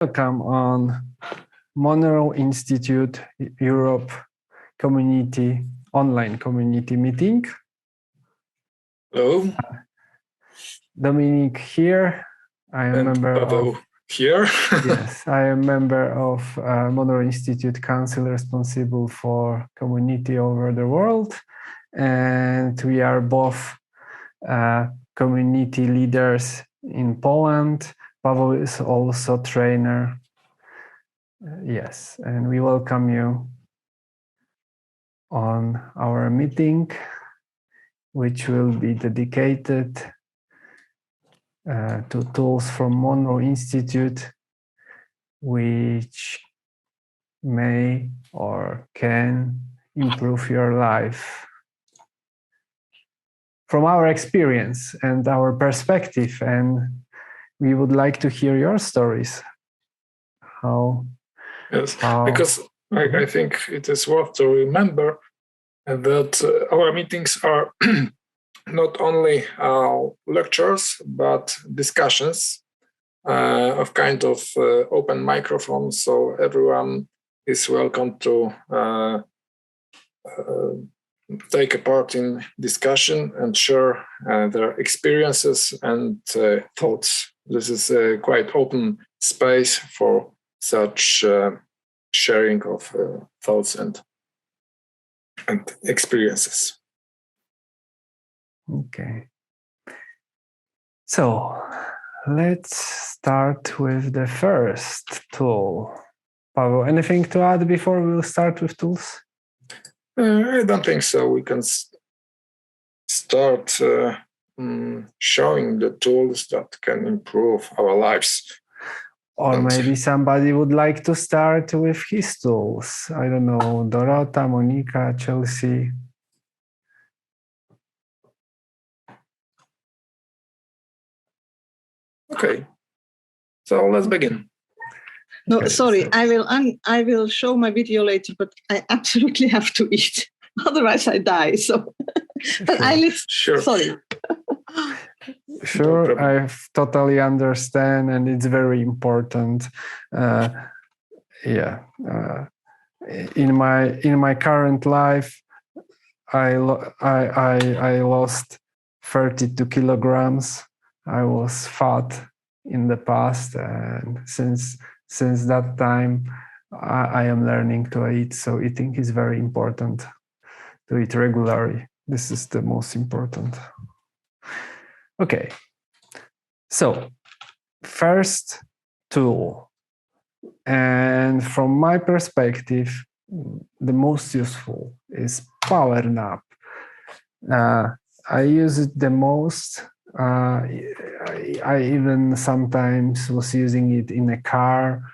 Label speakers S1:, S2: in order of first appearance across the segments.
S1: Welcome on Monroe Institute Europe community online community meeting.
S2: Hello.
S1: Dominic here. I am member
S2: Pavel here.
S1: Yes, I am member of Monroe Institute Council responsible for community over the world, and we are both community leaders in Poland. Pavel is also trainer. Yes, and we welcome you on our meeting, which will be dedicated to tools from Monroe Institute, which may or can improve your life. From our experience and our perspective, and we would like to hear your stories.
S2: Because I think it is worth to remember that our meetings are not only lectures, but discussions of kind of open microphone, so everyone is welcome to take a part in discussion and share their experiences and thoughts. This is a quite open space for such sharing of thoughts and experiences.
S1: Okay. So let's start with the first tool. Pavel, anything to add before we'll start with tools?
S2: I don't think so. We can start showing the tools that can improve our lives.
S1: Or maybe somebody would like to start with his tools. I don't know, Dorota, Monica, Chelsea.
S2: Okay, so let's begin.
S3: No,
S1: Okay,
S3: sorry,
S1: so
S3: I will show my video later, but I absolutely have to eat. Otherwise I die. So but
S1: sure.
S2: Sure.
S3: Sorry.
S1: Sure,
S2: No
S1: I totally understand, and it's very important. In my current life, I lost 32 kilograms. I was fat in the past, and since that time, I am learning to eat. So eating is very important. To eat regularly. This is the most important. Okay. So first tool, and from my perspective, the most useful is power nap. I use it the most. I even sometimes was using it in a car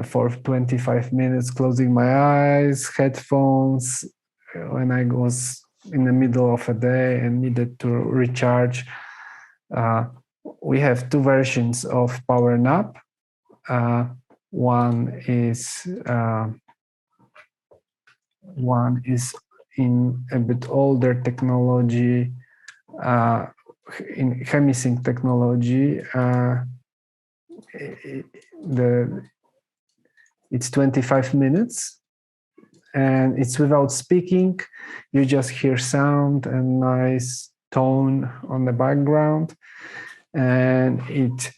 S1: for 25 minutes, closing my eyes, headphones, when I was in the middle of a day and needed to recharge. We have two versions of power nap. One is in a bit older technology, in Hemi-sync technology. It's 25 minutes, and it's without speaking. You just hear sound and nice tone on the background, and it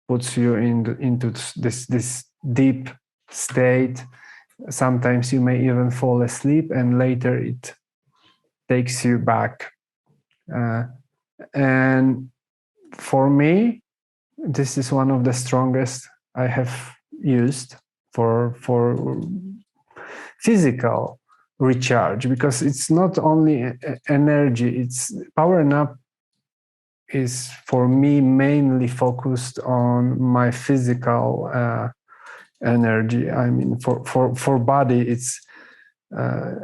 S1: puts you into this deep state. Sometimes you may even fall asleep, and later it takes you back. And for me, this is one of the strongest I have used for physical recharge, because it's not only energy. It's power nap is for me mainly focused on my physical energy. I mean, for body, it's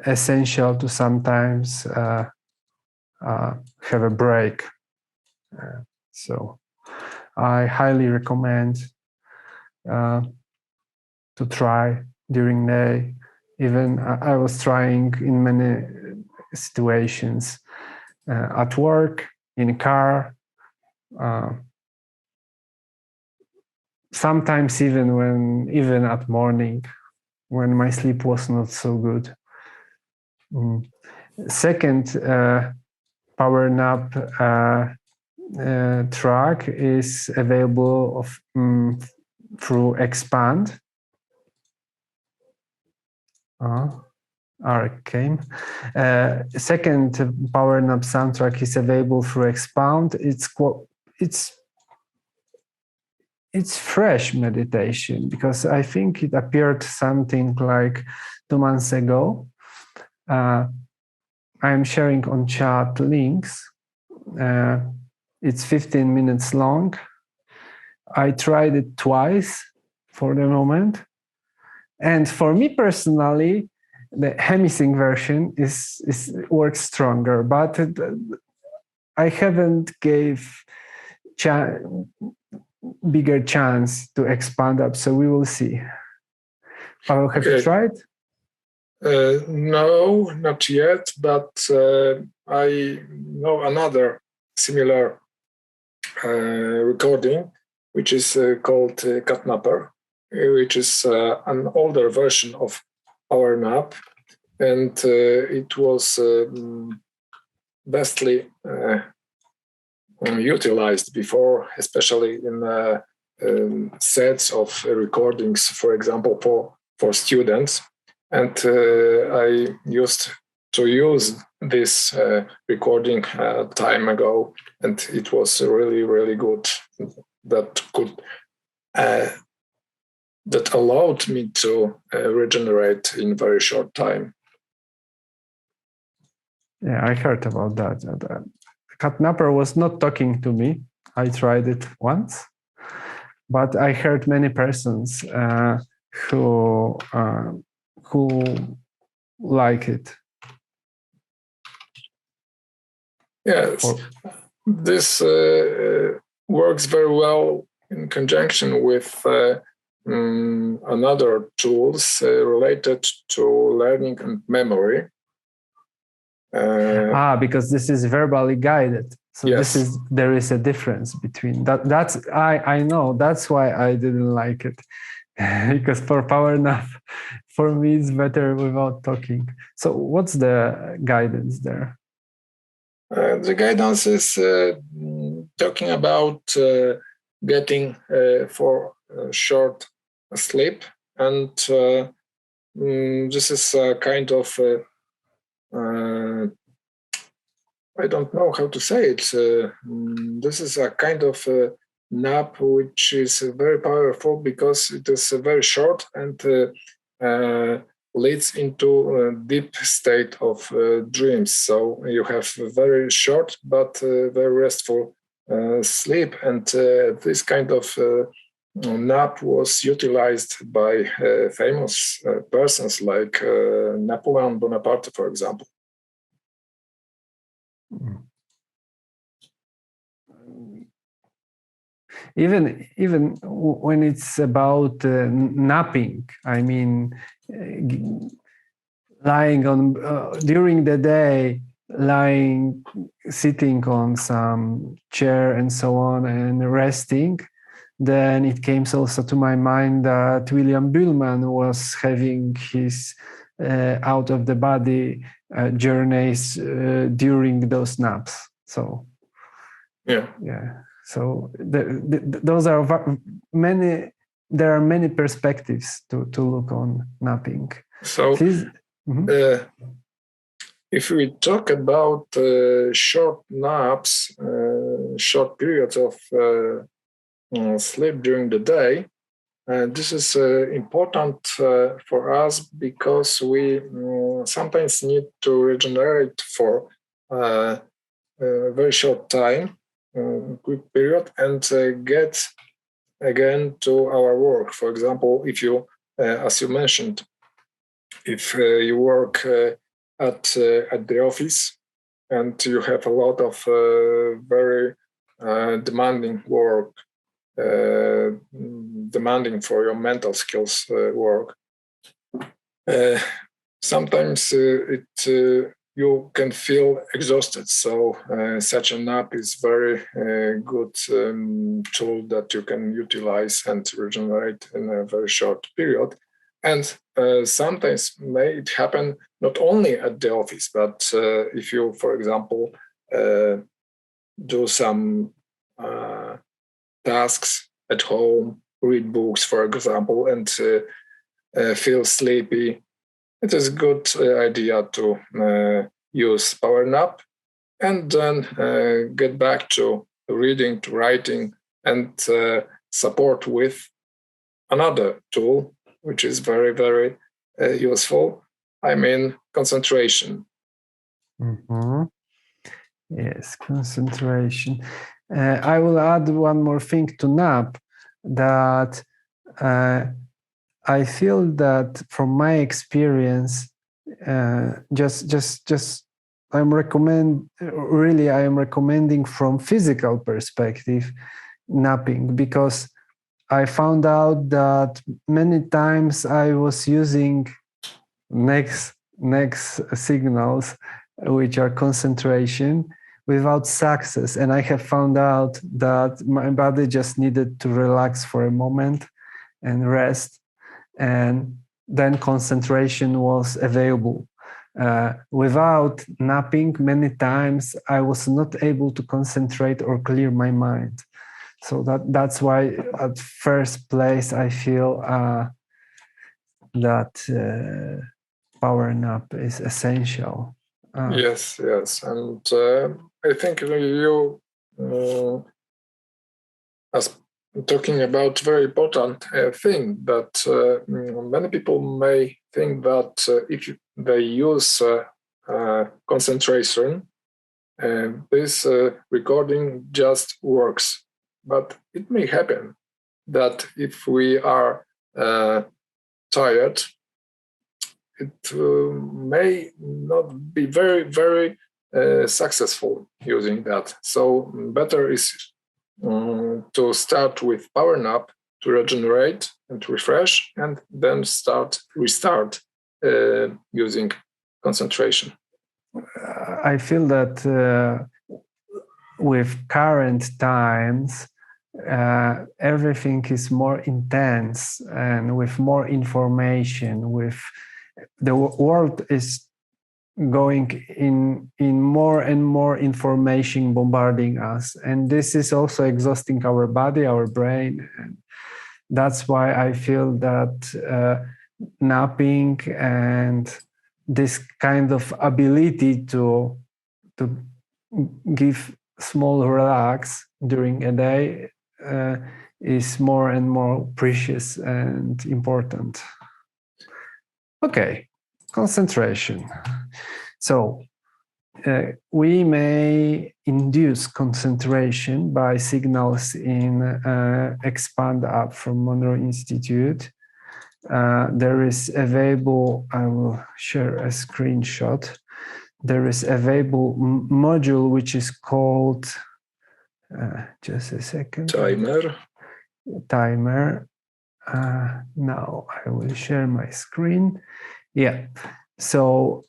S1: essential to sometimes have a break. So I highly recommend to try during the day. Even I was trying in many situations, at work, in a car, sometimes even at morning when my sleep was not so good. Second power nap track is available through Expand. Came. Second power nap soundtrack is available through Expound. It's fresh meditation because I think it appeared something like 2 months ago. I'm sharing on chat links. It's 15 minutes long. I tried it twice for the moment. And for me personally, the Hemi-sync version works stronger, but I haven't gave bigger chance to Expand up, so we will see. Pavel, have you tried?
S2: No, not yet, but I know another similar recording, which is called CATNAPPER, which is an older version of Power Nap, and it was bestly utilized before, especially in sets of recordings, for example, for students. And I used to use this recording time ago, and it was really, really good. That allowed me to regenerate in very short time.
S1: Yeah, I heard about that. CATNAPPER was not talking to me. I tried it once, but I heard many persons who like it.
S2: Yes, this works very well in conjunction with another tools related to learning and memory.
S1: Because this is verbally guided. So yes. There is a difference between that. I know that's why I didn't like it. Because for power nap, for me it's better without talking. So what's the guidance there?
S2: The guidance is talking about getting for short sleep, and this is a kind of I don't know how to say it. This is a kind of nap which is very powerful because it is very short and leads into a deep state of dreams. So you have a very short but very restful sleep, and this kind of nap was utilized by famous persons like Napoleon Bonaparte, for example.
S1: Even when it's about napping, I mean, lying on during the day, sitting on some chair and so on and resting, then it came also to my mind that William Buhlman was having his out of the body journeys during those naps. So yeah. So those are many. There are many perspectives to look on napping.
S2: So, if we talk about short naps, short periods of sleep during the day, this is important for us because we sometimes need to regenerate for a very short time, quick period, and get again to our work. For example, if you, as you mentioned, if you work at the office and you have a lot of very demanding work, demanding for your mental skills work, sometimes it you can feel exhausted. So such a nap is very good tool that you can utilize and regenerate in a very short period. And sometimes may it happen not only at the office, but if you, for example, do some tasks at home, read books, for example, and feel sleepy, it is a good idea to use power nap and then get back to reading, to writing, and support with another tool, which is very, very useful. I mean, concentration.
S1: Mm-hmm. Yes, concentration. I will add one more thing to nap, that I feel that from my experience, I am recommending from physical perspective napping, because I found out that many times I was using next signals, which are concentration, without success, and I have found out that my body just needed to relax for a moment and rest, and then concentration was available. Without napping, many times I was not able to concentrate or clear my mind. So that's why at first place I feel that power nap is essential.
S2: Yes, and I think you as talking about very important thing that many people may think that if they use concentration, this recording just works. But it may happen that if we are tired, it may not be very, very successful using that. So better is to start with power nap to regenerate and refresh, and then restart using concentration.
S1: I feel that with current times, everything is more intense and with more information. With the world is going in more and more information bombarding us, and this is also exhausting our body, our brain, and that's why I feel that napping and this kind of ability to give small relax during a day is more and more precious and important. Okay, concentration. So we may induce concentration by signals in Expand app from Monroe Institute. There is available, I will share a screenshot. There is available module which is called, just a second. Timer. Now I will share my screen. Yeah, so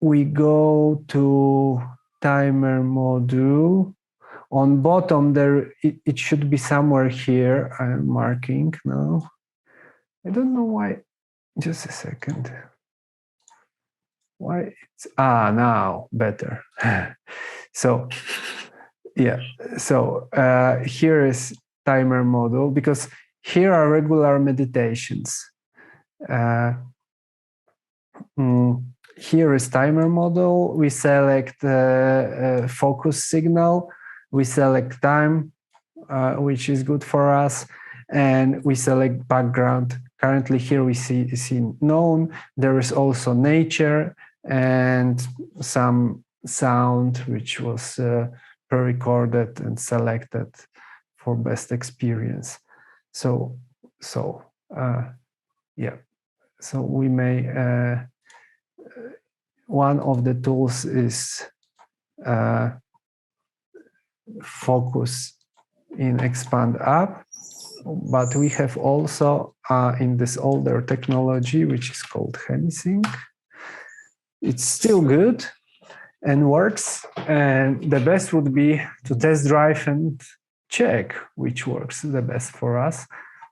S1: we go to timer module. On bottom there, it should be somewhere here. I'm marking now. I don't know why. Just a second. Why it's now better. So yeah, so here is timer module, because here are regular meditations. Here is timer model. We select focus signal. We select time, which is good for us, and we select background. Currently here we see known. There is also nature and some sound, which was pre-recorded and selected for best experience. So yeah. So we may, one of the tools is focus in Expand app. but we have also in this older technology, which is called Hemi-sync. It's still good and works. And the best would be to test drive and check which works the best for us.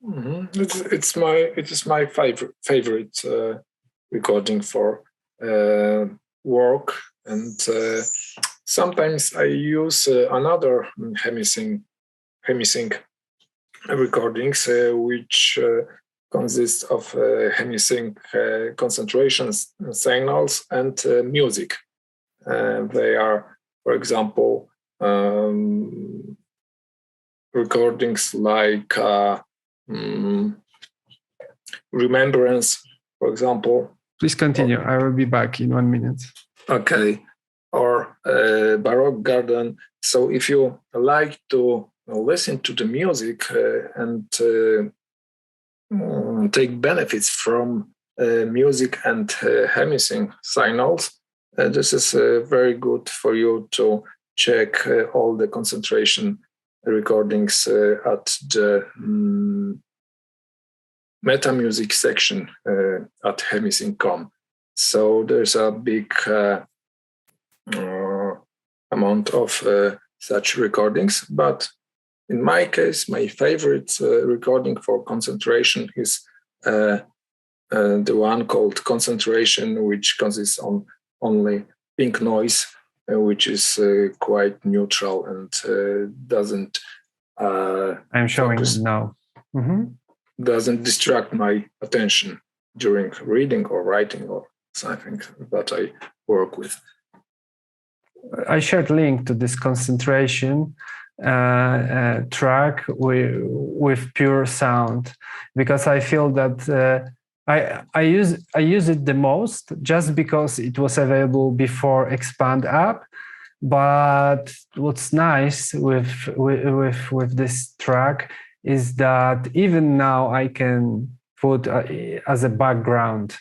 S2: Mm-hmm. It is my favorite recording for work, and sometimes I use another Hemi-sync recordings, which consists of Hemi-sync concentration signals and music. They are, for example, recordings like Remembrance, for example.
S1: Please continue. I will be back in 1 minute.
S2: Okay. Or Baroque Garden. So if you like to listen to the music and take benefits from music and Hemi-sync signals, this is very good for you to check all the concentration recordings at the meta music section at Hemi-sync.com. So there's a big amount of such recordings, but in my case, my favorite recording for concentration is the one called Concentration, which consists on only pink noise, which is quite neutral and doesn't.
S1: I'm showing it now. Mm-hmm.
S2: Doesn't distract my attention during reading or writing or something that I work with.
S1: I shared link to this concentration track with pure sound, because I feel that I use it the most just because it was available before Expand app. But what's nice with this track is that even now I can put as a background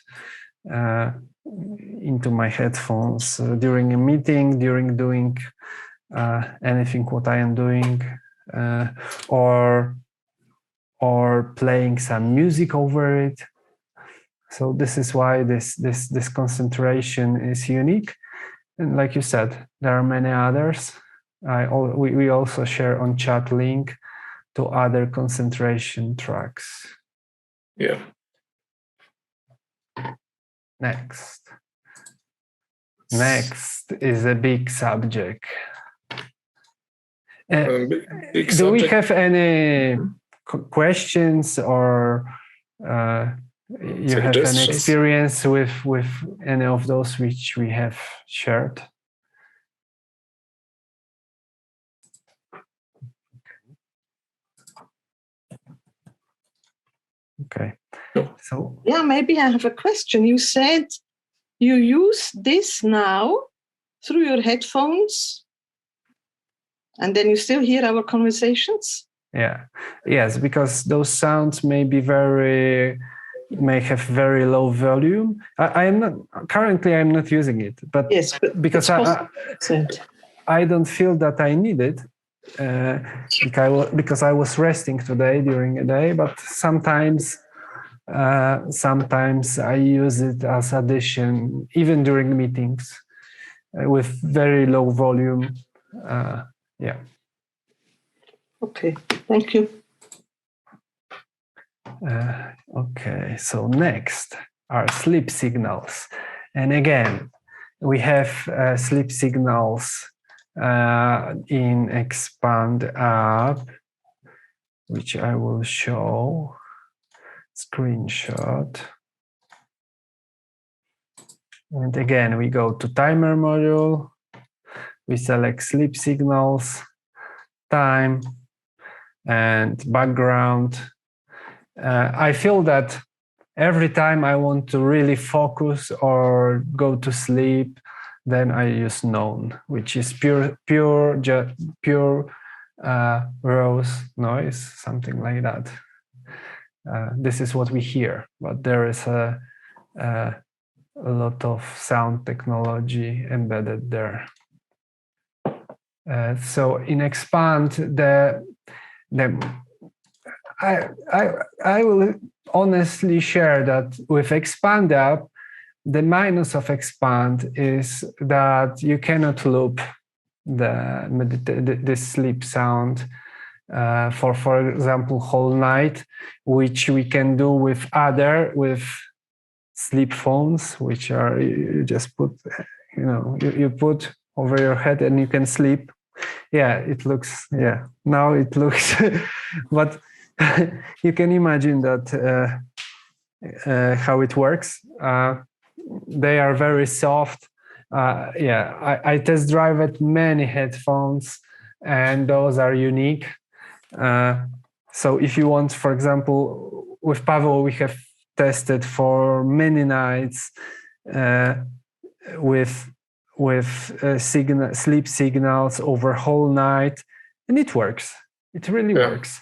S1: into my headphones during a meeting, during doing anything what I am doing, or playing some music over it. So this is why this concentration is unique. And like you said, there are many others. We also share on chat link to other concentration tracks.
S2: Yeah.
S1: Next is a big subject.
S2: Big
S1: do
S2: subject.
S1: we have any questions, or you have an experience with any of those which we have shared? Okay. So
S3: yeah, maybe I have a question. You said you use this now through your headphones, and then you still hear our conversations?
S1: Yeah. Yes, because those sounds may have very low volume. I'm not using it, but
S3: yes, but
S1: because I don't feel that I need it, because I was resting today during the day. But sometimes I use it as addition, even during meetings with very low volume. Yeah.
S3: Okay, thank you.
S1: Okay, so next are sleep signals. And again, we have sleep signals in Expand app, which I will show. Screenshot. And again, we go to timer module. We select sleep signals, time, and background. I feel that every time I want to really focus or go to sleep, then I use known, which is pure rose noise, something like that. This is what we hear, but there is a lot of sound technology embedded there. So in Expand, I will honestly share that with Expand app, the minus of Expand is that you cannot loop the sleep sound for example, whole night, which we can do with sleep phones, which are you just put, you put over your head and you can sleep. Yeah, it looks. Yeah, now it looks, but you can imagine that how it works. They are very soft. I test drive at many headphones, and those are unique. So if you want, for example, with Pavel, we have tested for many nights with sleep signals over whole night, and it works. It really works.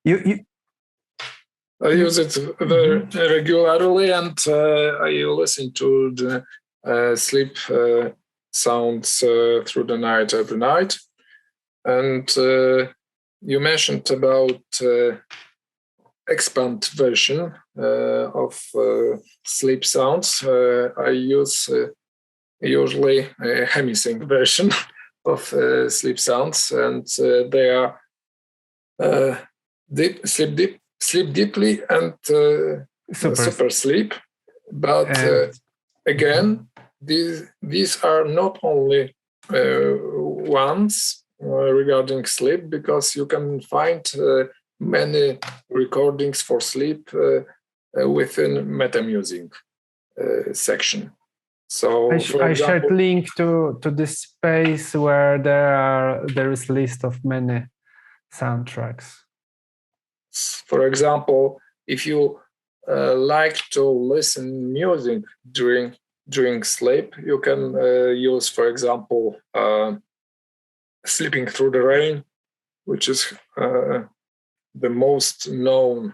S2: I use it very regularly, and I listen to the sleep sounds through the night every night. And you mentioned about expand version of sleep sounds. I use usually a Hemi-sync version of sleep sounds, and they are sleep deeply and super sleep. But again, these are not only ones regarding sleep, because you can find many recordings for sleep within meta music section. So
S1: I shared link to this space where there is list of many soundtracks.
S2: For example, if you like to listen music during sleep, you can use, for example, Sleeping Through the Rain, which is the most known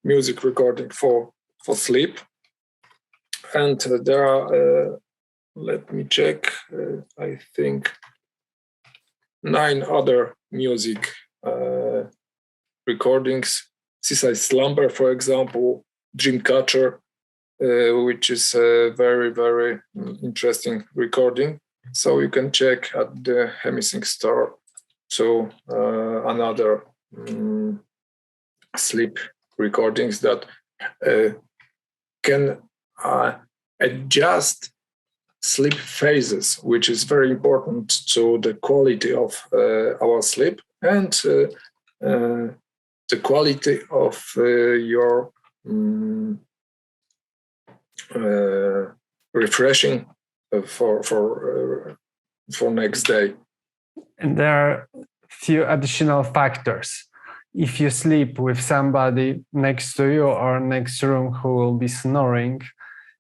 S2: music recording for sleep. And there are, let me check, I think 9 other music recordings. Seaside Slumber, for example, Dreamcatcher, which is a very, very interesting recording. So you can check at the Hemi-sync store to another sleep recordings that can adjust sleep phases, which is very important to the quality of our sleep and the quality of your refreshing for next day.
S1: And there are few additional factors. If you sleep with somebody next to you or next room who will be snoring,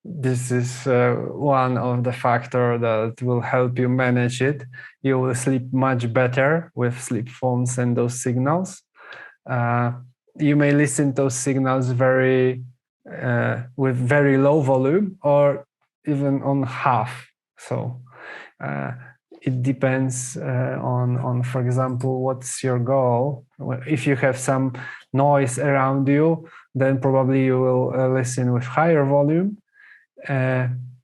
S1: this is one of the factors that will help you manage it. You will sleep much better with sleep phones and those signals. You may listen to those signals with very low volume or even on half. So it depends on, for example, what's your goal. If you have some noise around you, then probably you will listen with higher volume.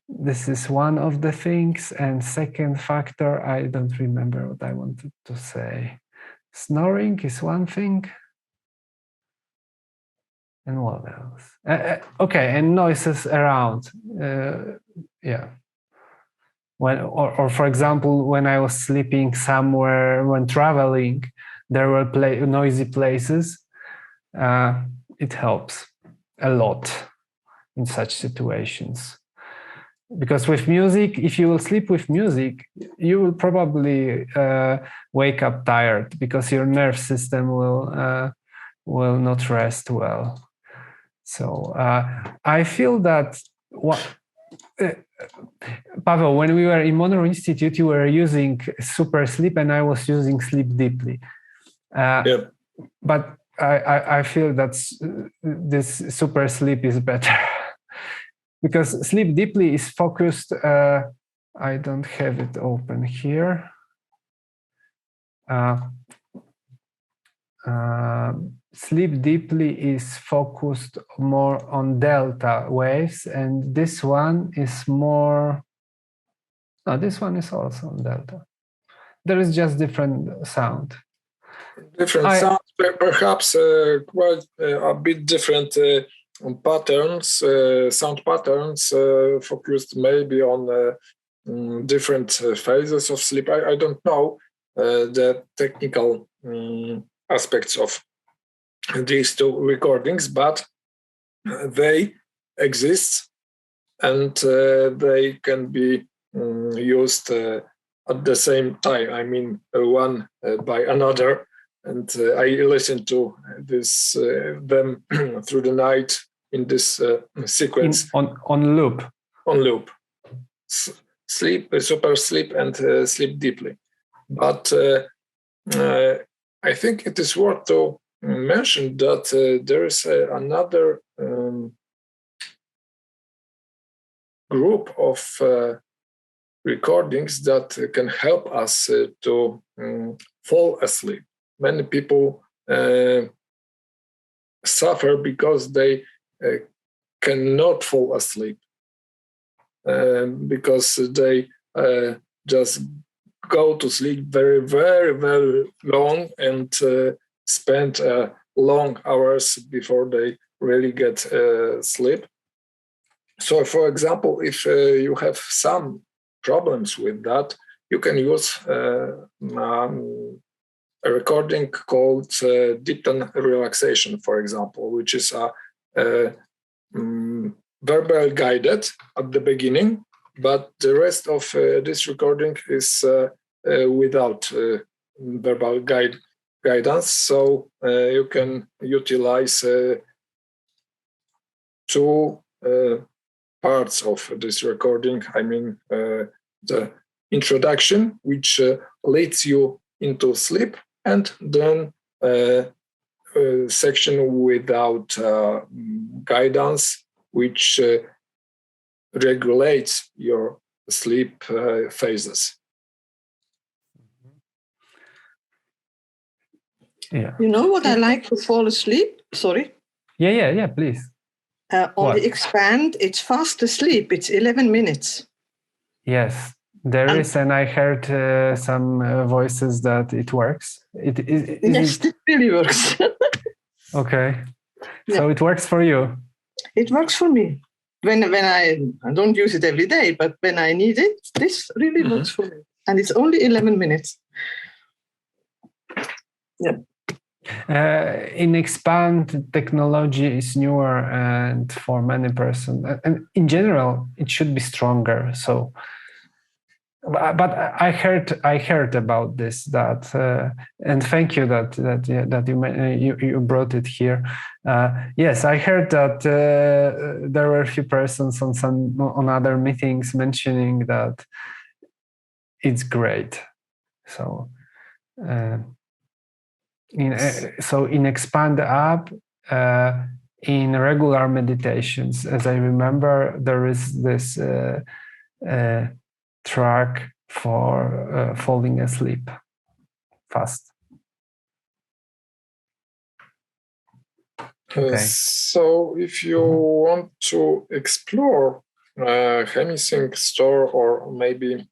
S1: This is one of the things. And second factor, I don't remember what I wanted to say. Snoring is one thing. And what else? Okay, and noises around. Yeah. Or for example, when I was sleeping somewhere, when traveling, there were noisy places. It helps a lot in such situations. Because with music, if you will sleep with music, you will probably wake up tired because your nerve system will not rest well. So I feel that Pavel, when we were in Monroe Institute, you were using super sleep and I was using sleep deeply. But I feel that this super sleep is better because sleep deeply is focused. I don't have it open here. Sleep Deeply is focused more on delta waves, and this one is more. No, this one is also on delta. There is just different sound.
S2: Different sounds, perhaps quite a bit different patterns, sound patterns, focused maybe on different phases of sleep. I don't know the technical aspects of these two recordings, but they exist, and they can be used at the same time. I mean, one by another. And I listened to them through the night in this sequence.
S1: On loop.
S2: On loop. Sleep, super sleep, and sleep deeply. But I think it is worth to mention that there is another group of recordings that can help us to fall asleep. Many people suffer because they cannot fall asleep, because they just go to sleep very, very, very long and spend long hours before they really get sleep. So, for example, if you have some problems with that, you can use a recording called deep tone relaxation, for example, which is verbal guided at the beginning, but the rest of this recording is without verbal guidance. So you can utilize two parts of this recording. I mean, the introduction, which leads you into sleep, and then a section without guidance, which regulates your sleep phases.
S1: Yeah.
S3: You know what I like to fall asleep? Sorry.
S1: Yeah, please.
S3: On the Expand, it's fast asleep. It's 11 minutes.
S1: Yes, there is, and I heard some voices that it works.
S3: Yes, it really works.
S1: Okay,
S3: yeah.
S1: So it works for you.
S3: It works for me. When I don't use it every day, but when I need it, this really works for me. And it's only 11 minutes. Yeah.
S1: In Expand, technology is newer, and for many persons, and in general, it should be stronger. So, but I heard about this. That and thank you that you brought it here. Yes, I heard that there were a few persons on other meetings mentioning that it's great. So. In Expand app, in regular meditations, as I remember, there is this track for falling asleep fast.
S2: Okay. So if you want to explore Hemi-sync store or maybe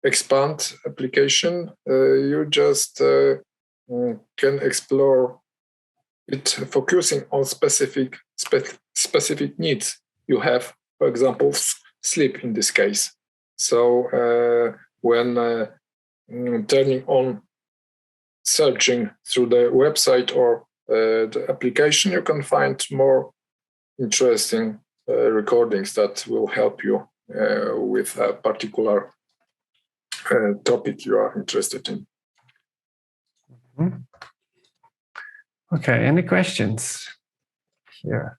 S2: Expand application, you just can explore it, focusing on specific needs you have. For example, sleep in this case. So when turning on searching through the website or the application, you can find more interesting recordings that will help you with a particular topic you are interested in.
S1: Okay, any questions here?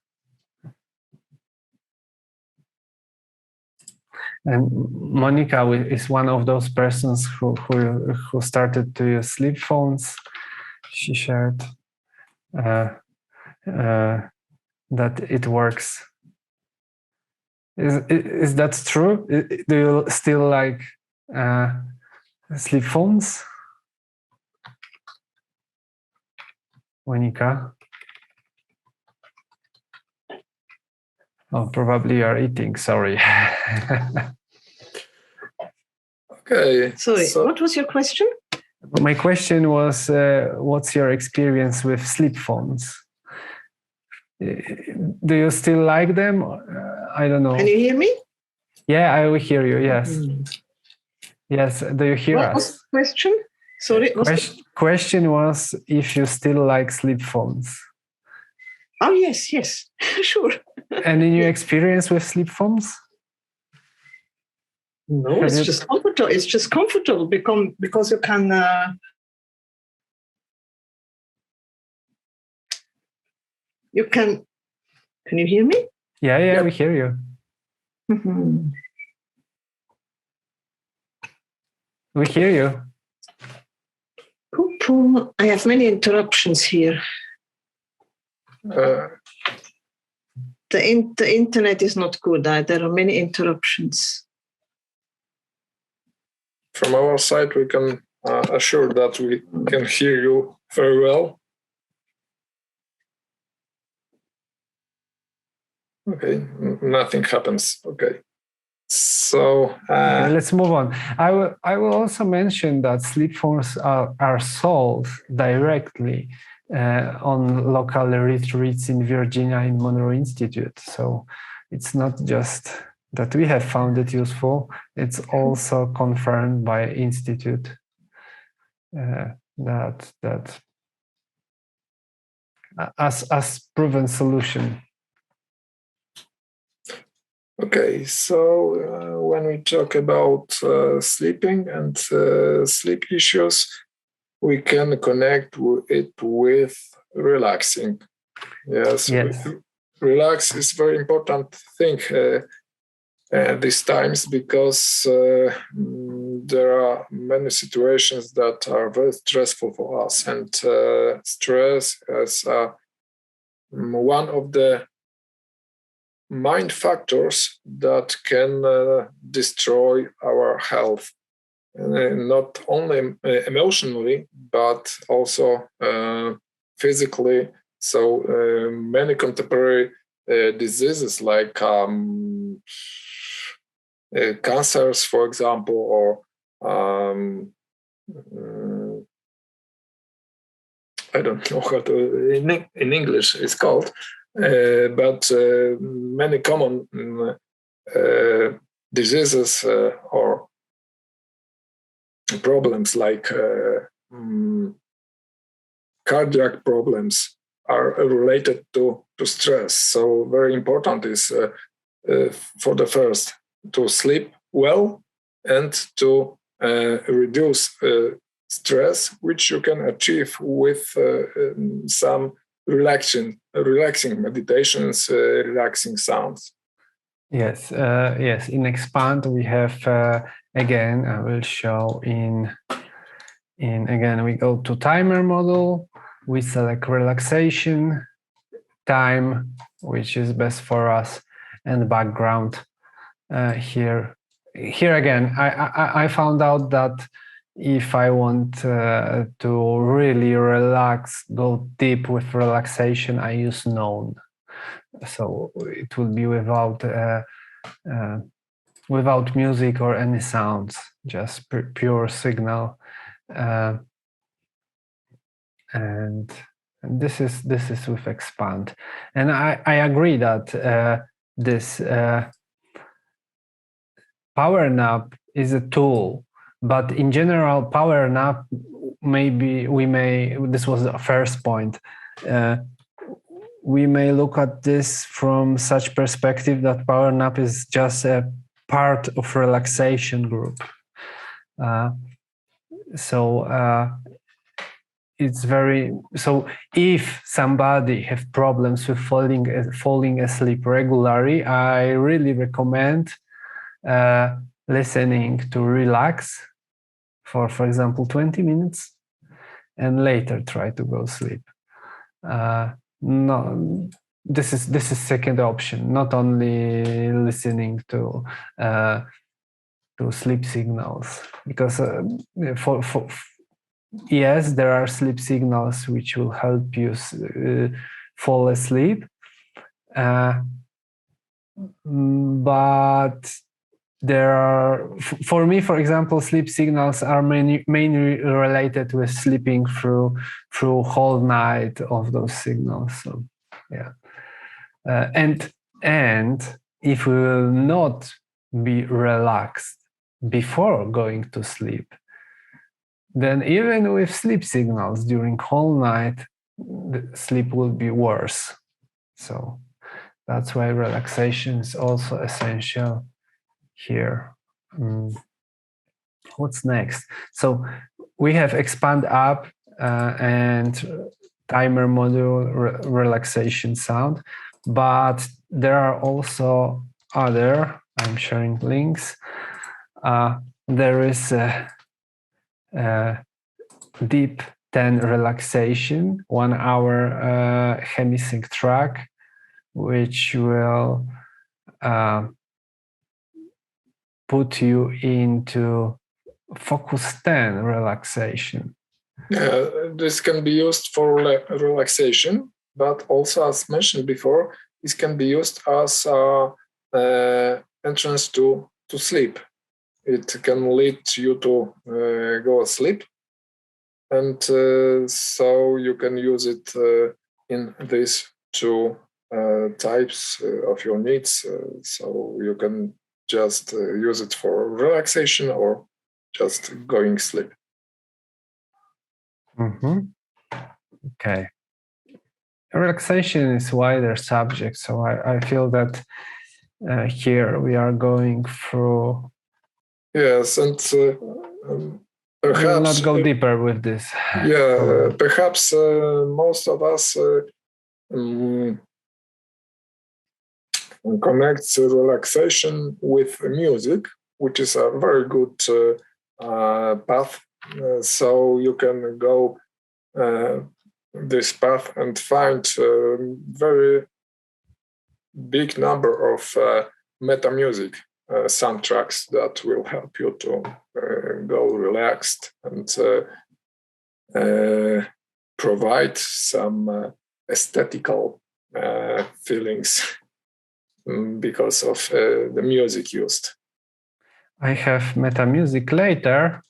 S1: And Monica is one of those persons who started to use sleep phones. She shared that it works. Is that true? Do you still like sleep phones? Monica? Oh, probably you are eating, sorry.
S2: Okay.
S3: Sorry, what was your question?
S1: My question was, what's your experience with sleep phones? Do you still like them? I don't know.
S3: Can you hear me?
S1: Yeah, I will hear you, yes. Yes, do you hear
S3: What was
S1: us?
S3: the question? Sorry.
S1: Question was if you still like sleep phones.
S3: Oh, yes, sure.
S1: Any new experience with sleep phones?
S3: No, it's just comfortable. It's just comfortable because you can. You can. Can you hear me?
S1: Yeah, we hear you.
S3: Mm-hmm.
S1: We hear you.
S3: I have many interruptions here. The internet is not good. There are many interruptions.
S2: From our side, we can assure that we can hear you very well. Okay, nothing happens. Okay. So
S1: okay, let's move on. I will also mention that sleep phones are sold directly on local retreats in Virginia in Monroe Institute. So it's not just that we have found it useful, it's also confirmed by Institute that as proven solution.
S2: Okay, so when we talk about sleeping and sleep issues, we can connect it with relaxing. Yes. Relax is very important thing these times because there are many situations that are very stressful for us, and stress is one of the mind factors that can destroy our health, not only emotionally, but also physically. So many contemporary diseases like cancers, for example, or I don't know how to in English it's called, but many common diseases or problems like cardiac problems are related to stress. So very important is for the first to sleep well and to reduce stress, which you can achieve with some relaxing meditations, relaxing sounds.
S1: Yes, yes. In Expand, we have again. I will show in again. We go to timer model. We select relaxation time, which is best for us, and background. Here again, I found out that if I want to really relax, go deep with relaxation, I use known. So it will be without music or any sounds, just pure signal, and this is with Expand. And I agree that this power nap is a tool, but in general, power nap this was the first point. We may look at this from such perspective that power nap is just a part of relaxation group. So if somebody have problems with falling asleep regularly, I really recommend listening to Relax for example 20 minutes and later try to go sleep. No, this is second option, not only listening to sleep signals, because yes, there are sleep signals which will help you fall asleep. But there are, for me, for example, sleep signals are mainly related with sleeping through whole night of those signals. So, yeah, and if we will not be relaxed before going to sleep, then even with sleep signals during whole night, the sleep will be worse. So that's why relaxation is also essential here. What's next? So we have expand up and timer module relaxation sound, but there are also other, I'm sharing links. There is a deep 10 relaxation, 1 hour Hemi-sync track, which will put you into focus 10 relaxation.
S2: This can be used for relaxation, but also, as mentioned before, this can be used as entrance to sleep. It can lead you to go asleep, and so you can use it in these two types of your needs. So you can just use it for relaxation or just going sleep.
S1: Okay. Relaxation is wider subject, so I feel that here we are going through.
S2: Yes, and perhaps
S1: we will not go deeper with this.
S2: Yeah, perhaps most of us connect relaxation with music, which is a very good path. So you can go this path and find a very big number of meta music soundtracks that will help you to go relaxed and provide some aesthetical feelings because of the music used.
S1: I have meta music later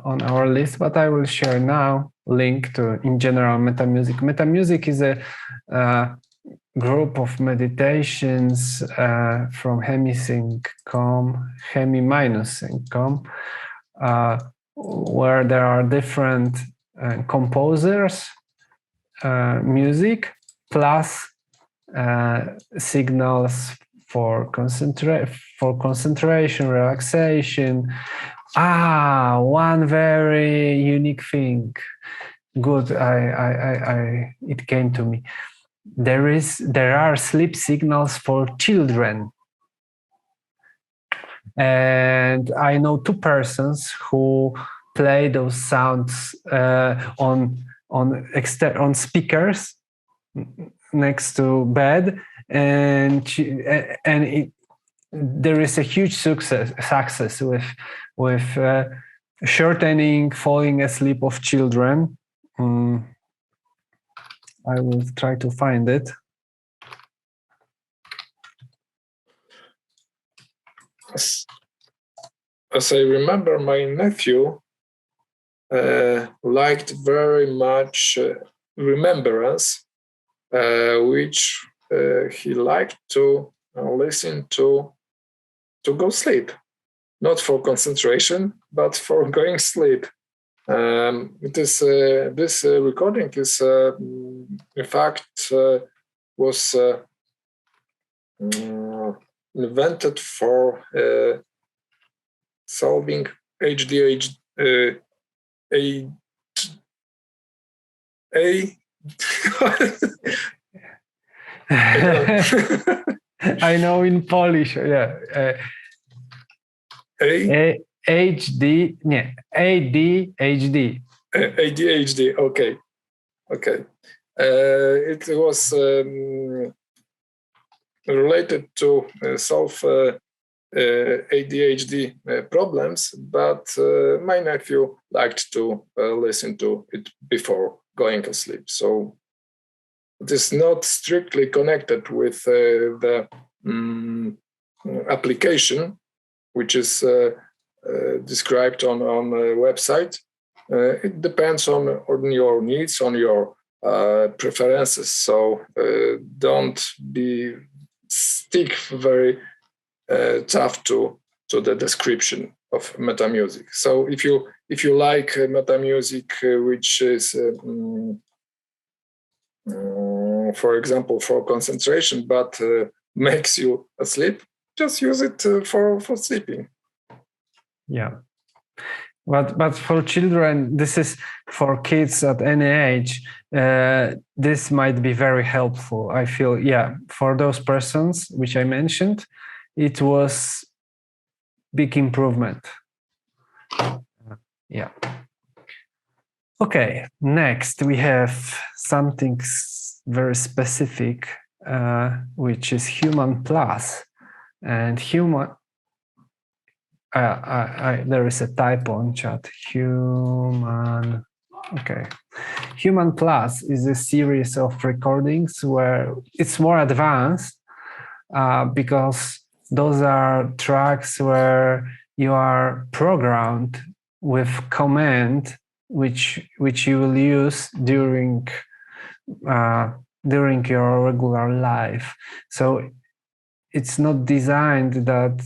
S1: on our list, but I will share now link to, in general, meta music. Meta music is a group of meditations from Hemi-sync.com, Hemi-sync.com, where there are different composers, music, plus signals for concentration, relaxation. One very unique thing. Good, it came to me. There are sleep signals for children, and I know 2 persons who play those sounds on speakers next to bed, and there is a huge success with shortening falling asleep of children. I will try to find it.
S2: As I remember, my nephew liked very much Remembrance, which he liked to listen to go sleep, not for concentration, but for going sleep. This recording is, in fact, was invented for solving ADHD.
S1: I know in Polish, yeah. ADHD.
S2: ADHD. Okay. It was related to solve ADHD problems, but my nephew liked to listen to it before going to sleep. So it is not strictly connected with the application, which is described on the website. It depends on your needs, on your preferences. So don't be stick very tough to the description of meta music. So if you like meta music, which is for example for concentration, but makes you asleep, just use it for sleeping.
S1: Yeah. But for children, this is for kids at any age. This might be very helpful. I feel, for those persons which I mentioned, it was big improvement. Yeah. Okay. Next, we have something very specific, which is Human Plus, and human. There is a typo on chat. Human. Okay. Human Plus is a series of recordings where it's more advanced because those are tracks where you are programmed with command which you will use during your regular life. So it's not designed that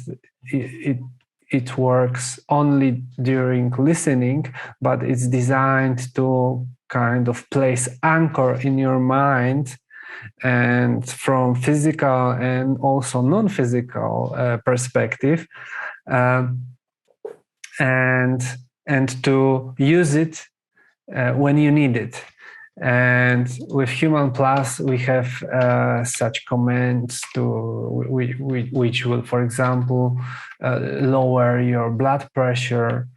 S1: it works only during listening, but it's designed to kind of place anchor in your mind, and from physical and also non-physical perspective, and to use it when you need it. And with Human Plus, we have such commands which will, for example, lower your blood pressure,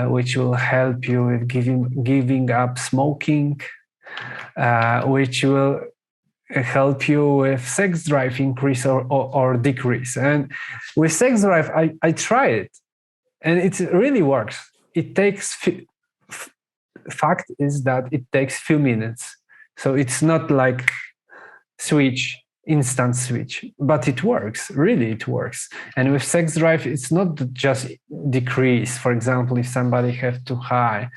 S1: which will help you with giving up smoking, which will help you with sex drive increase or decrease. And with sex drive, I try it, and it really works. It takes. Fact is that it takes few minutes, so it's not like instant switch, but it works. Really, it works. And with sex drive, it's not just decrease. For example, if somebody have too high,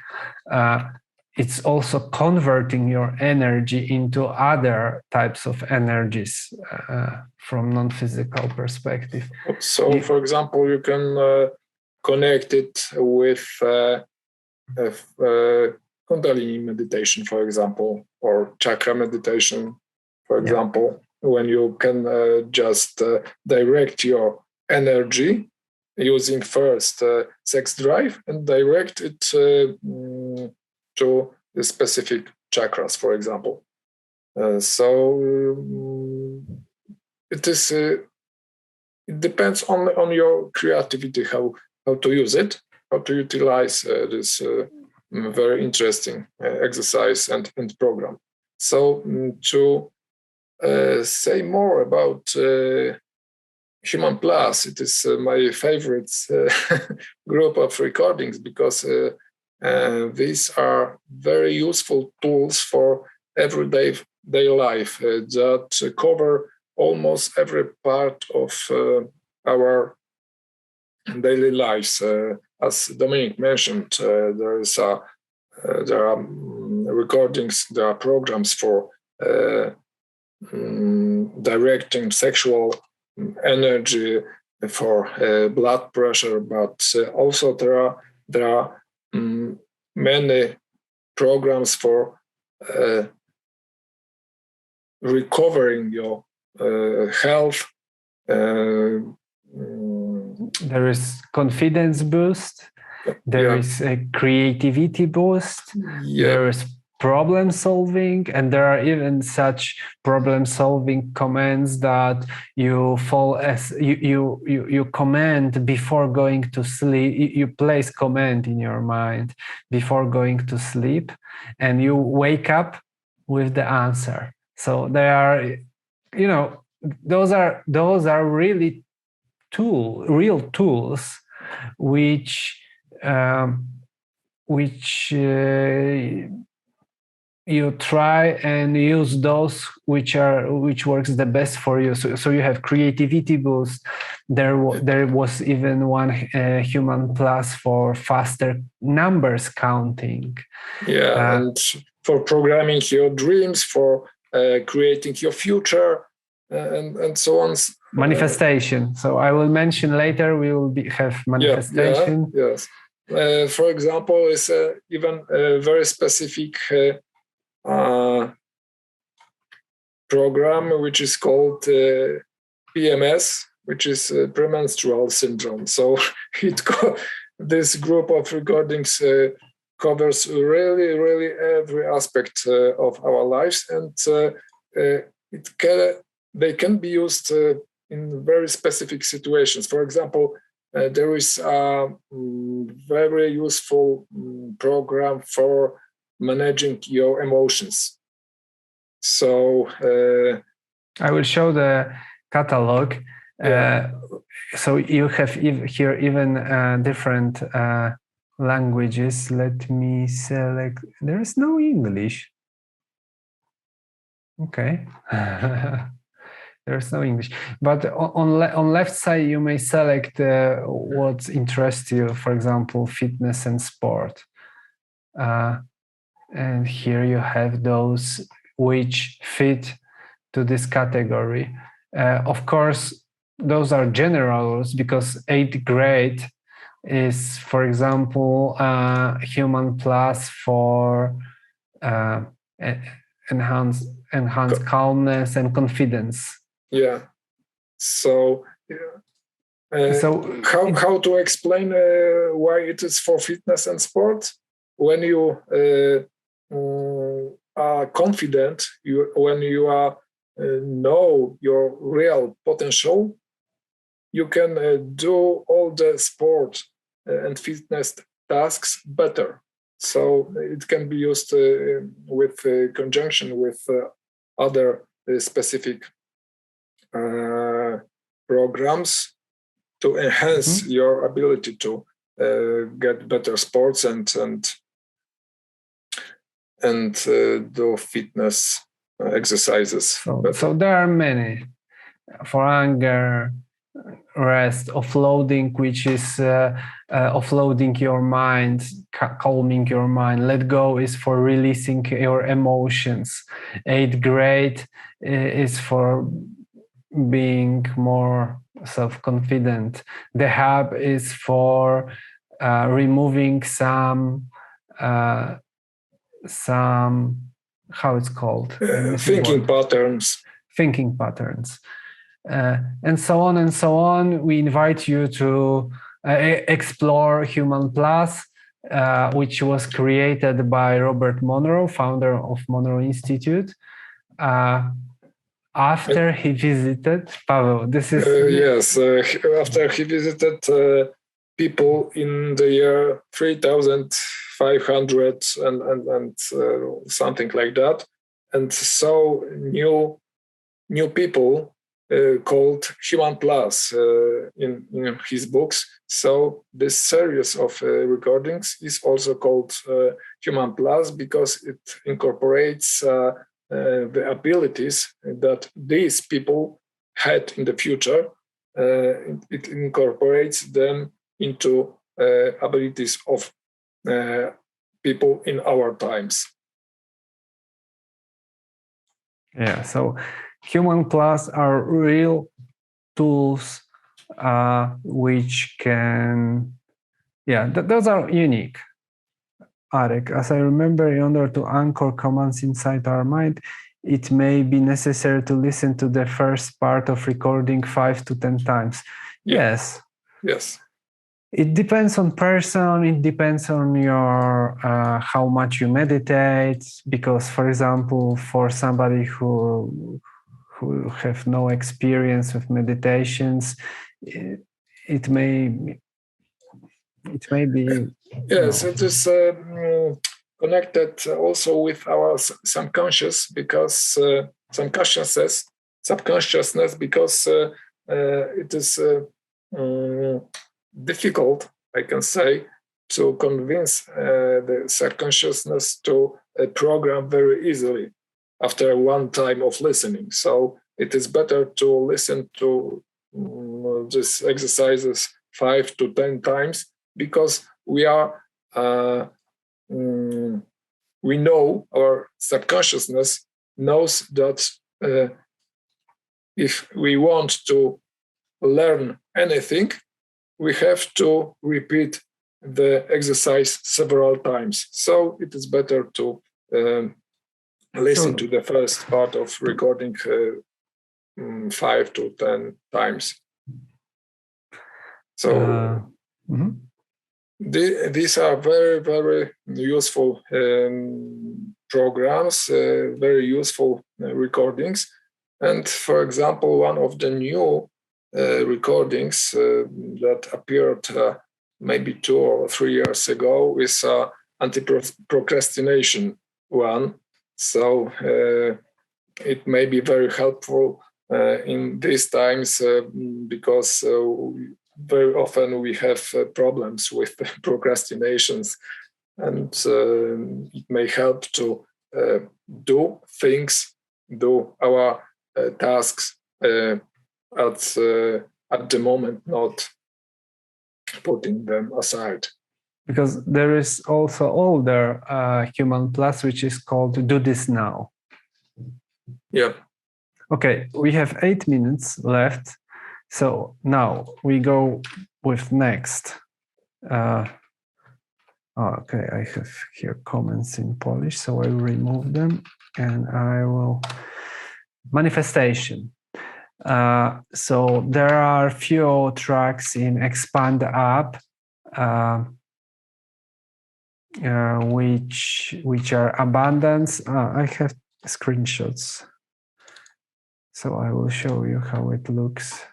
S1: it's also converting your energy into other types of energies from non-physical perspective.
S2: So, for example, you can connect it with Kundalini meditation, for example, or chakra meditation, for example, when you can just direct your energy using first sex drive and direct it to the specific chakras, for example. It depends on your creativity, how to use it, how to utilize this very interesting exercise and program. So to say more about Human Plus, it is my favorite group of recordings because these are very useful tools for everyday life that cover almost every part of our daily lives. As Dominic mentioned, there are recordings, there are programs for directing sexual energy, for blood pressure, but also there are many programs for recovering your health.
S1: There is confidence boost. There is a creativity boost. There is problem solving, and there are even such problem solving commands that you command before going to sleep. You place command in your mind before going to sleep, and you wake up with the answer. So there are, those are really real tools, which you try and use those which works the best for you. So you have creativity boost. There was even one human plus for faster numbers counting.
S2: Yeah, and for programming your dreams, for creating your future, and so on.
S1: Manifestation. So I will mention later. We will have manifestation.
S2: Yes. For example, is even a very specific program which is called PMS, which is premenstrual syndrome. So this group of recordings covers really every aspect of our lives, and they can be used in very specific situations. For example, there is a very useful program for managing your emotions. So
S1: I will show the catalog. So you have here even different languages. Let me select. There is no English. Okay. There's no English, but on left side you may select what interests you. For example, fitness and sport, and here you have those which fit to this category. Of course, those are generals because 8th grade is, for example, human plus for enhanced calmness and confidence.
S2: Yeah. So, how to explain why it is for fitness and sport? When you are confident, when you are know your real potential, you can do all the sport and fitness tasks better. So it can be used with conjunction with other specific programs to enhance your ability to get better sports and do fitness exercises.
S1: So there are many for anger, rest, offloading, which is offloading your mind, calming your mind. Let go is for releasing your emotions. 8th grade is for being more self-confident. The hub is for removing some how it's called,
S2: thinking patterns.
S1: And so on and so on. We invite you to explore Human Plus, which was created by Robert Monroe, founder of Monroe Institute. After he visited, Pavel, this is...
S2: after he visited people in the year 3,500 and something like that, and so new people called Human Plus in his books. So this series of recordings is also called Human Plus because it incorporates the abilities that these people had in the future. It incorporates them into abilities of people in our times.
S1: Yeah, so Human Plus are real tools which can, those are unique. Arek, as I remember, in order to anchor commands inside our mind, it may be necessary to listen to the first part of recording 5 to 10 times. Yes. It depends on person. It depends on your how much you meditate. Because, for example, for somebody who have no experience with meditations, it may be.
S2: Yes, it is connected also with our subconscious because subconsciousness, because it is difficult, I can say, to convince the subconsciousness to program very easily after one time of listening. So it is better to listen to these exercises 5 to 10 times, because we are we know, our subconsciousness knows that if we want to learn anything, we have to repeat the exercise several times. So it is better to listen to the first part of recording 5 to 10 times. So these are very, very useful programs, very useful recordings. And for example, one of the new recordings that appeared maybe 2 or 3 years ago is antiprocrastination one. So it may be very helpful in these times because very often we have problems with procrastinations, and it may help to do our tasks at the moment, not putting them aside.
S1: Because there is also older Human Plus, which is called Do This Now.
S2: Yeah.
S1: Okay, we have 8 minutes left. So now we go with next. Okay, I have here comments in Polish, so I will remove them and I will manifestation. So there are few tracks in Expand app, which are abundance. I have screenshots, so I will show you how it looks.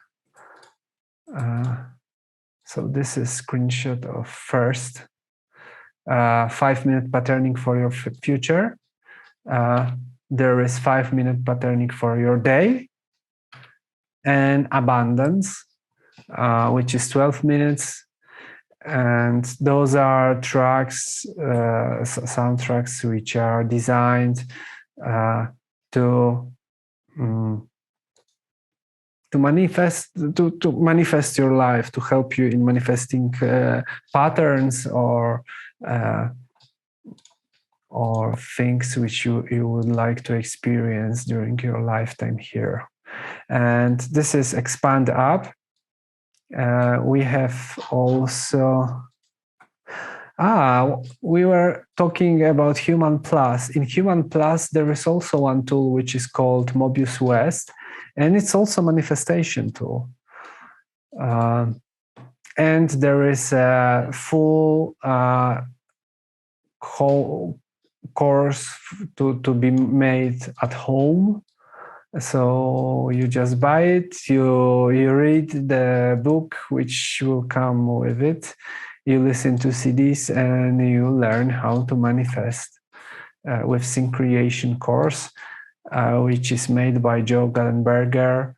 S1: So this is screenshot of first 5-minute patterning for your future. There is 5-minute patterning for your day, and abundance, which is 12 minutes. And those are tracks, soundtracks, which are designed to manifest your life, to help you in manifesting patterns or things which you would like to experience during your lifetime here. And this is Expand app. We have also we were talking about Human Plus. In Human Plus, there is also one tool which is called MOBIUS West, and it's also a manifestation tool. And there is a full whole course to be made at home. So you just buy it, you read the book which will come with it, you listen to CDs, and you learn how to manifest with Sync Creation course, which is made by J.GALLENBERGER,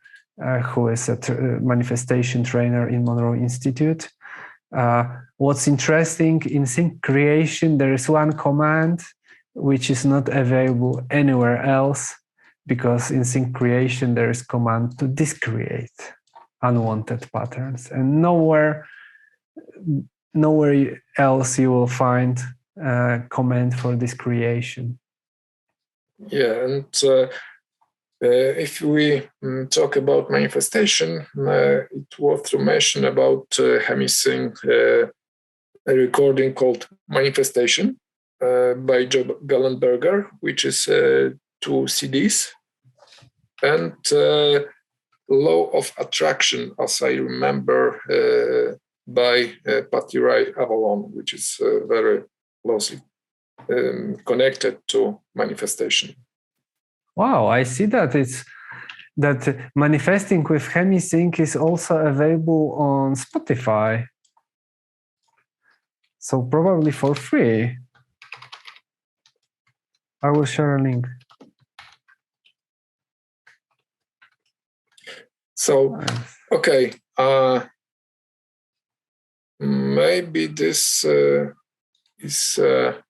S1: who is a manifestation trainer in Monroe Institute. What's interesting in Sync Creation, there is one command which is not available anywhere else, because in Sync Creation there is command to discreate unwanted patterns, and nowhere else you will find a command for discreation.
S2: Yeah, and if we talk about manifestation, it's worth to mention about Hemi-sync, a recording called Manifestation by J.GALLENBERGER, which is 2 CDs, and Law of Attraction, as I remember, by Patty Ray Avalon, which is very closely connected to manifestation.
S1: Wow, I see that that manifesting with Hemi-sync is also available on Spotify. So probably for free. I will share a link.
S2: So, okay. maybe this is a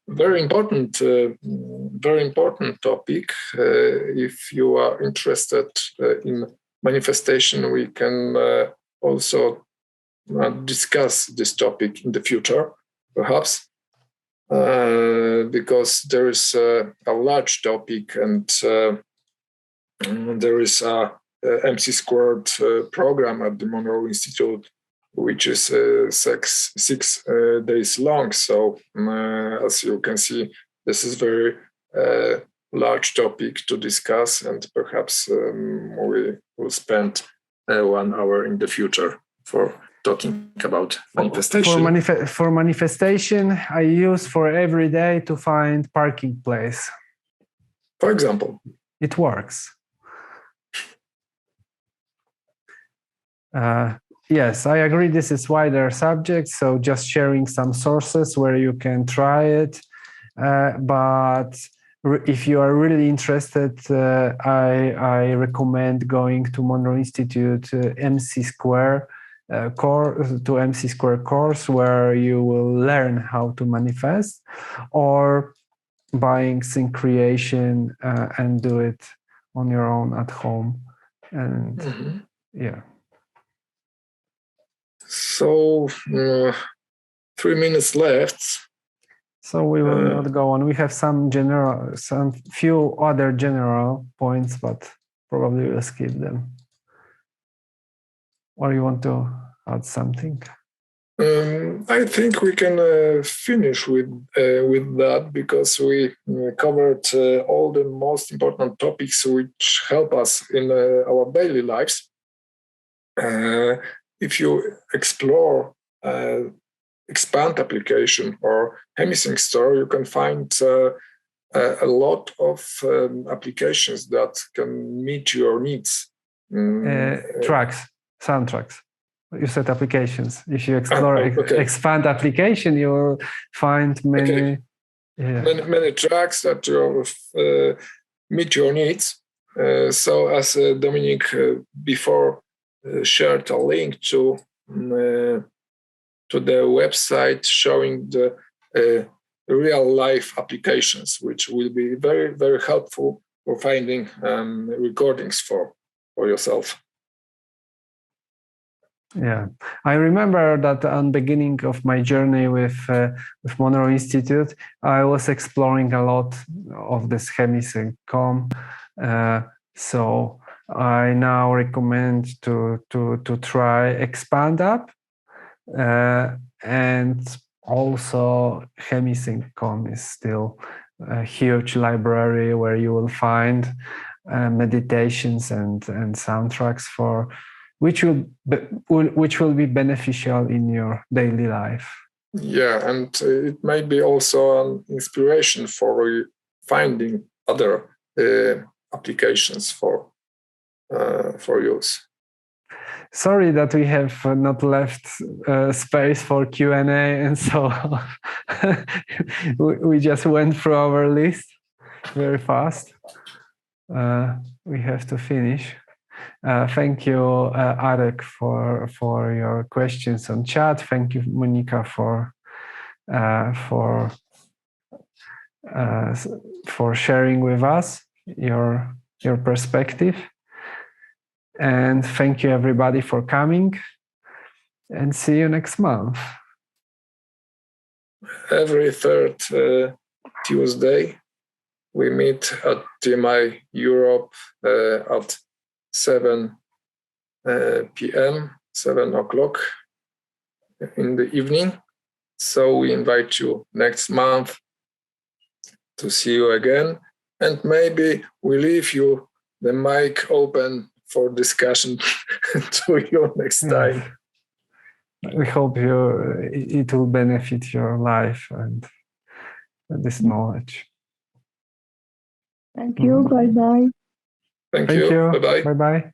S2: very important topic. If you are interested in manifestation, we can also discuss this topic in the future, perhaps, because there is a large topic, and there is a MC squared program at the Monroe Institute, which is 6 days long. So as you can see, this is very large topic to discuss, and perhaps we will spend 1 hour in the future for talking about manifestation.
S1: For manifestation, I use for every day to find parking place.
S2: For example,
S1: it works. Yes, I agree. This is wider subject, so just sharing some sources where you can try it. But if you are really interested, I recommend going to Monroe Institute MC Square course, where you will learn how to manifest, or buying Sync Creation and do it on your own at home. And yeah.
S2: So 3 minutes left.
S1: So we will not go on. We have some few other general points, but probably we'll skip them. Or you want to add something?
S2: I think we can finish with that, because we covered all the most important topics which help us in our daily lives. If you explore Expand application or Hemi-sync store, you can find a lot of applications that can meet your needs.
S1: Soundtracks. You said applications. If you explore Expand application, you will find many
S2: tracks that meet your needs. So as Dominic before shared a link to the website showing the real life applications, which will be very, very helpful for finding recordings for yourself.
S1: Yeah, I remember that on the beginning of my journey with Monroe Institute, I was exploring a lot of this Hemi-sync COM. So I now recommend to try Expand app, and also Hemi-sync COM is still a huge library where you will find meditations and soundtracks which will be beneficial in your daily life.
S2: Yeah, and it may be also an inspiration for finding other applications for use.
S1: Sorry that we have not left space for Q&A, and so we just went through our list very fast. We have to finish. Thank you, Arek, for your questions on chat. Thank you, Monika, for sharing with us your perspective. And thank you, everybody, for coming. And see you next month.
S2: Every third Tuesday, we meet at TMI Europe at 7 p.m., 7 o'clock in the evening. So we invite you next month to see you again. And maybe we leave you the mic open for discussion to you next time.
S1: We hope it will benefit your life and this knowledge.
S4: Thank you. Bye-bye.
S2: Thank you. Bye-bye.
S1: Bye-bye.